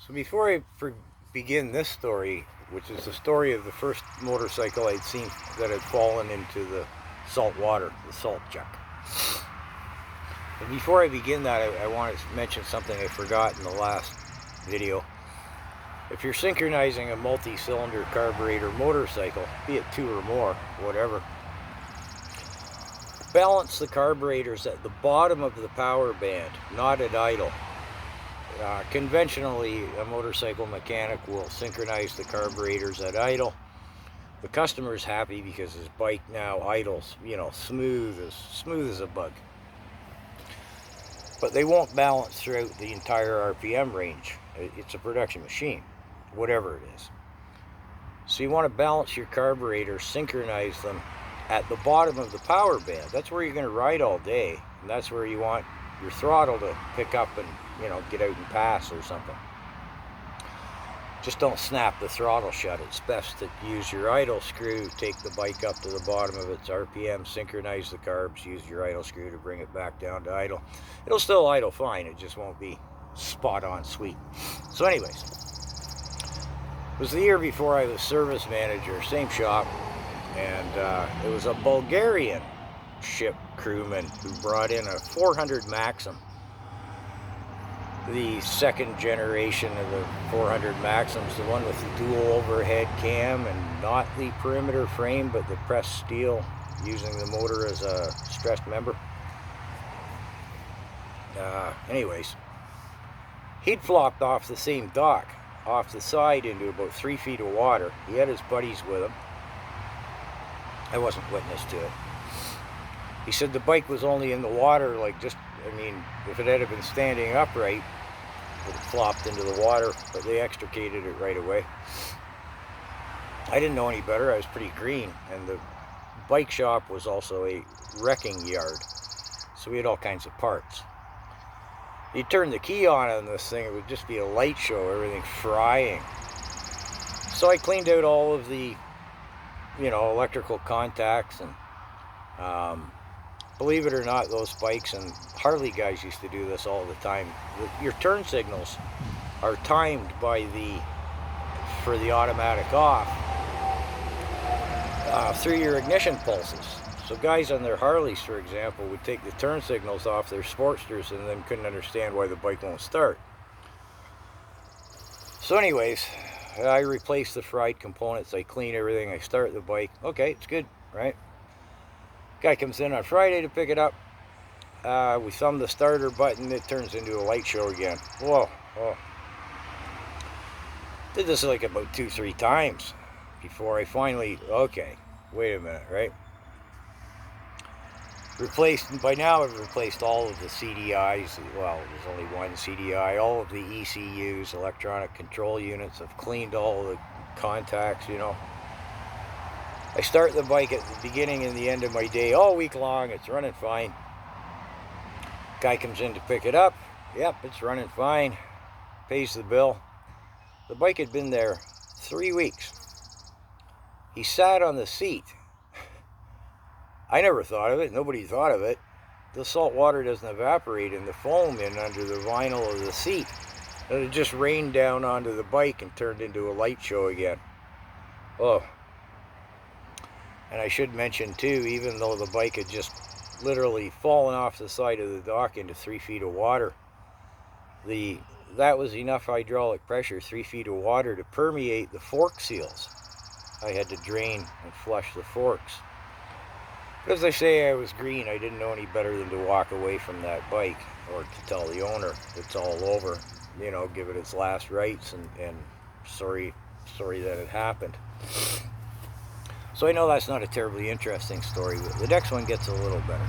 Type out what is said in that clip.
So before I begin this story, which is the story of the first motorcycle I'd seen that had fallen into the salt water, the salt chuck. But before I begin that, I want to mention something I forgot in the last video. If you're synchronizing a multi-cylinder carburetor motorcycle, be it 2 or more, whatever, balance the carburetors at the bottom of the power band, not at idle. Conventionally, a motorcycle mechanic will synchronize the carburetors at idle. The customer's happy because his bike now idles, smooth as a bug. But they won't balance throughout the entire RPM range. It's a production machine, whatever it is. So you want to balance your carburetors, synchronize them at the bottom of the power band. That's where you're going to ride all day, and that's where you want your throttle to pick up and get out and pass or something. Just don't snap the throttle shut. It's best to use your idle screw, take the bike up to the bottom of its RPM, synchronize the carbs, use your idle screw to bring it back down to idle. It'll still idle fine, it just won't be spot on sweet. So anyways, it was the year before I was service manager, same shop, and it was a Bulgarian ship crewman who brought in a 400 Maxim, the second generation of the 400 Maxims, the one with the dual overhead cam and not the perimeter frame but the pressed steel, using the motor as a stressed member. Anyways, he'd flopped off the same dock, off the side into about 3 feet of water. He had his buddies with him. I wasn't witness to it. He said the bike was only in the water, if it had been standing upright, it would have flopped into the water, but they extricated it right away. I didn't know any better. I was pretty green, and the bike shop was also a wrecking yard, so we had all kinds of parts. You turn the key on this thing, it would just be a light show, everything frying. So I cleaned out all of the, electrical contacts, and believe it or not, those bikes, and Harley guys used to do this all the time, your turn signals are timed for the automatic off through your ignition pulses. So guys on their Harleys, for example, would take the turn signals off their Sportsters and then couldn't understand why the bike won't start. So anyways, I replace the fried components, I clean everything, I start the bike. Okay, it's good, right? Guy comes in on Friday to pick it up. We thumb the starter button, it turns into a light show again. Whoa, oh. Did this like about 2-3 times before I finally, okay, wait a minute, right? By now I've replaced all of the CDIs, well, there's only one CDI, all of the ECUs, electronic control units. I've cleaned all the contacts, I start the bike at the beginning and the end of my day all week long. It's running fine. Guy comes in to pick it up. Yep, it's running fine. Pays the bill. The bike had been there 3 weeks. He sat on the seat. I never thought of it. Nobody thought of it. The salt water doesn't evaporate in the foam in under the vinyl of the seat. And it just rained down onto the bike and turned into a light show again. Oh. And I should mention too, even though the bike had just literally fallen off the side of the dock into 3 feet of water, that was enough hydraulic pressure, 3 feet of water, to permeate the fork seals. I had to drain and flush the forks. But as I say, I was green. I didn't know any better than to walk away from that bike, or to tell the owner it's all over, give it its last rites, and sorry that it happened. So I know that's not a terribly interesting story, but the next one gets a little better.